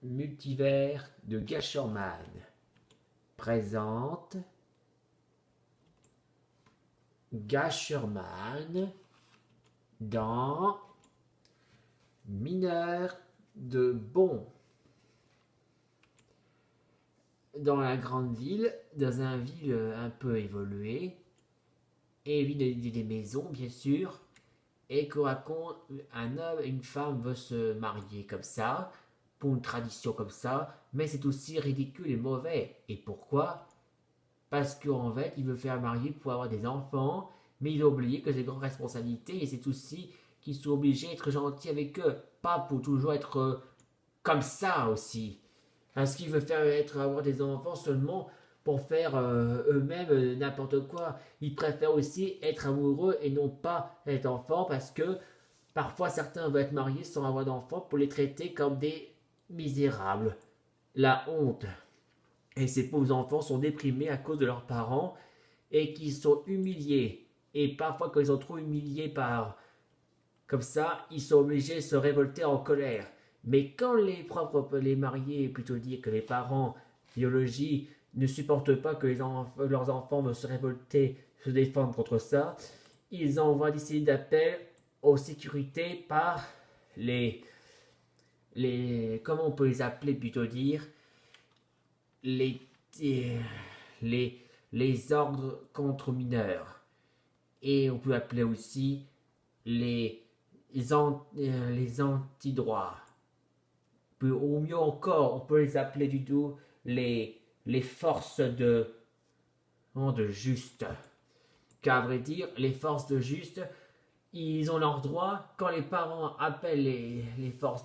Multivers de Gasherman présente Gasherman dans Mineur de Bon. Dans la grande ville, dans un ville un peu évolué, et ville des maisons bien sûr, et qu'on raconte un homme et une femme veulent se marier comme ça, pour une tradition comme ça, mais c'est aussi ridicule et mauvais. Et pourquoi? Parce qu'en fait, il veut faire marier pour avoir des enfants, mais il a oublié que c'est une grande responsabilité et c'est aussi qu'ils sont obligés d'être gentils avec eux, pas pour toujours être comme ça aussi. Parce qu'il veut avoir des enfants seulement pour faire eux-mêmes n'importe quoi. Ils préfèrent aussi être amoureux et non pas être enfants parce que parfois certains veulent être mariés sans avoir d'enfants pour les traiter comme des misérables. La honte. Et ces pauvres enfants sont déprimés à cause de leurs parents et qui sont humiliés. Et parfois quand ils sont trop humiliés par comme ça, ils sont obligés de se révolter en colère. Mais quand les mariés, plutôt dire que les parents biologiques ne supportent pas que leurs enfants veulent se révolter, se défendre contre ça, ils envoient des signes d'appel aux sécurités par les, comment on peut les appeler plutôt dire, les, les, les ordres contre mineurs. Et on peut appeler aussi les, les antidroits. Ou mieux encore, on peut les appeler du tout les forces de juste. Car à vrai dire, les forces de juste, ils ont leurs droits. Quand les parents appellent les forces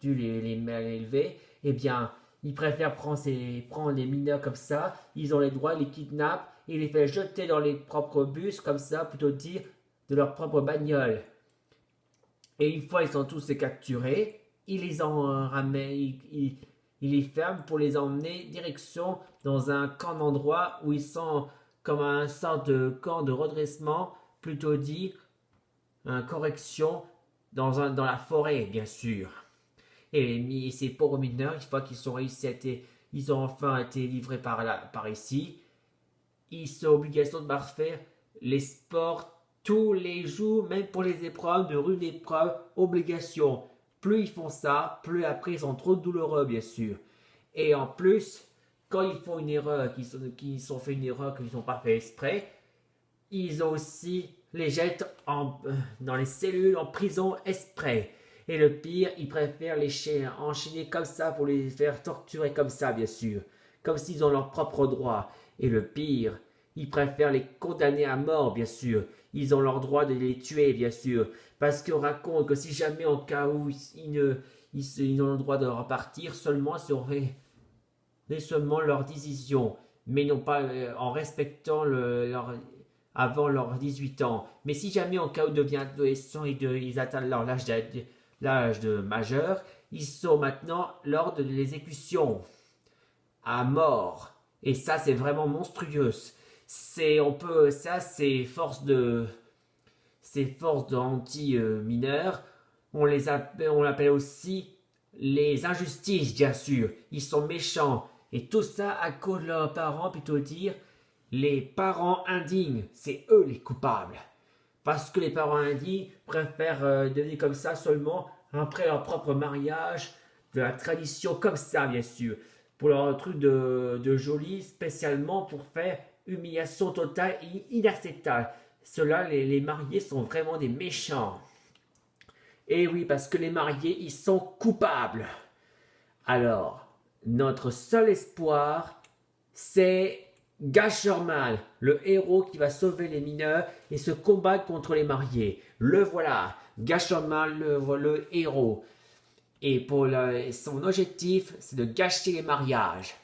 les mal élevés, eh bien, ils préfèrent prendre les mineurs comme ça. Ils ont les droits, ils les kidnappent et les font jeter dans les propres bus, comme ça, plutôt dire, de leur propre bagnole. Et une fois ils sont tous capturés, ils les en ramènent, ils les ferment pour les emmener direction dans un camp d'endroit où ils sont comme un sorte de camp de redressement, plutôt dit, une correction dans la forêt, bien sûr. Et ces pauvres mineurs, une fois qu'ils sont réussi ils ont enfin été livrés par ici, ils sont obligation de parfaire les sports tous les jours, même pour les épreuves, de rudes épreuves, obligation. Plus ils font ça, plus après ils sont trop douloureux, bien sûr. Et en plus, quand ils font une erreur, qu'ils ont fait une erreur qu'ils n'ont pas fait exprès, ils ont aussi les jettent dans les cellules en prison exprès. Et le pire, ils préfèrent les enchaîner comme ça pour les faire torturer comme ça, bien sûr. Comme s'ils ont leur propre droit. Et le pire, ils préfèrent les condamner à mort, bien sûr. Ils ont leur droit de les tuer, bien sûr. Parce qu'on raconte que si jamais, en cas où ils ont le droit de repartir, seulement seulement leur décision. Mais non pas en respectant avant leurs 18 ans. Mais si jamais, en cas où ils deviennent adolescents et ils atteignent l'âge de majeur, ils sont maintenant lors de l'exécution à mort. Et ça, c'est vraiment monstrueux. Ces forces d'anti-mineurs, on l'appelle aussi les injustices, bien sûr. Ils sont méchants. Et tout ça à cause de leurs parents, plutôt dire, les parents indignes, c'est eux les coupables. Parce que les parents indignes préfèrent devenir comme ça seulement après leur propre mariage, de la tradition comme ça, bien sûr. Pour leur truc de joli, spécialement pour faire humiliation totale et inacceptable. Ceux-là, les mariés sont vraiment des méchants. Et oui, parce que les mariés, ils sont coupables. Alors, notre seul espoir, c'est Gasherman, le héros qui va sauver les mineurs et se combattre contre les mariés. Le voilà, Gasherman, le héros. Et son objectif, c'est de gâcher les mariages.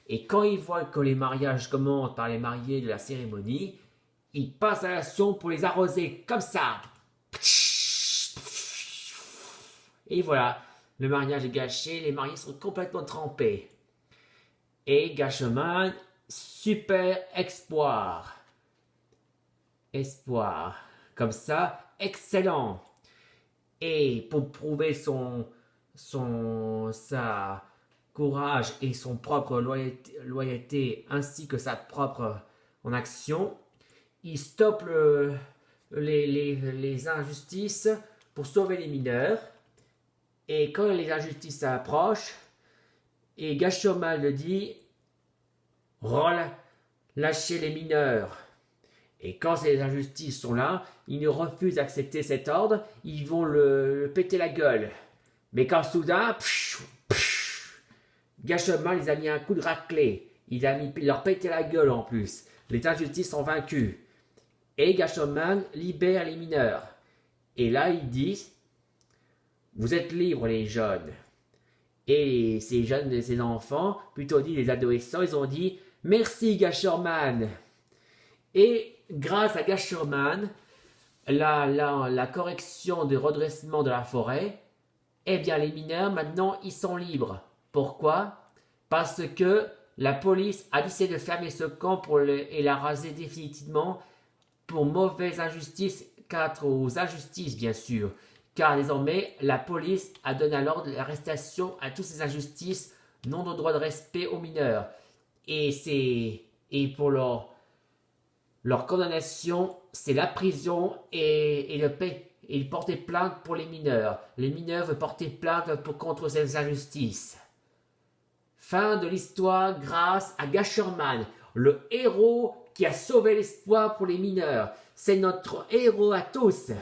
Et quand il voit que les mariages commencent par les mariés de la cérémonie, il passe à l'action pour les arroser comme ça. Et voilà, le mariage est gâché, les mariés sont complètement trempés. Et Gasherman, super espoir. Espoir. Comme ça, excellent. Et pour prouver sa courage et son propre loyauté ainsi que sa propre en action, il stoppe les injustices pour sauver les mineurs. Et quand les injustices s'approchent, et Gashoman le dit, lâchez les mineurs. Et quand ces injustices sont là, ils refusent d'accepter cet ordre, ils vont le péter la gueule. Mais quand soudain, Gashoman les a mis un coup de raclée. Il a mis leur péter la gueule en plus. Les injustices sont vaincues. Et Gashoman libère les mineurs. Et là, il dit, vous êtes libres les jeunes. Et ces jeunes, ces enfants, plutôt dit les adolescents, ils ont dit, merci Gashoman. Et grâce à Gashoman, la correction du redressement de la forêt, eh bien les mineurs maintenant ils sont libres. Pourquoi? Parce que la police a décidé de fermer ce camp et la raser définitivement pour mauvaise injustice, aux injustices bien sûr. Car désormais la police a donné l'ordre de l'arrestation à toutes ces injustices, non de droit de respect aux mineurs. Et pour leur condamnation, c'est la prison et porter plainte pour les mineurs. Les mineurs veulent porter plainte contre ces injustices. Fin de l'histoire grâce à Gashoman, le héros qui a sauvé l'espoir pour les mineurs. C'est notre héros à tous.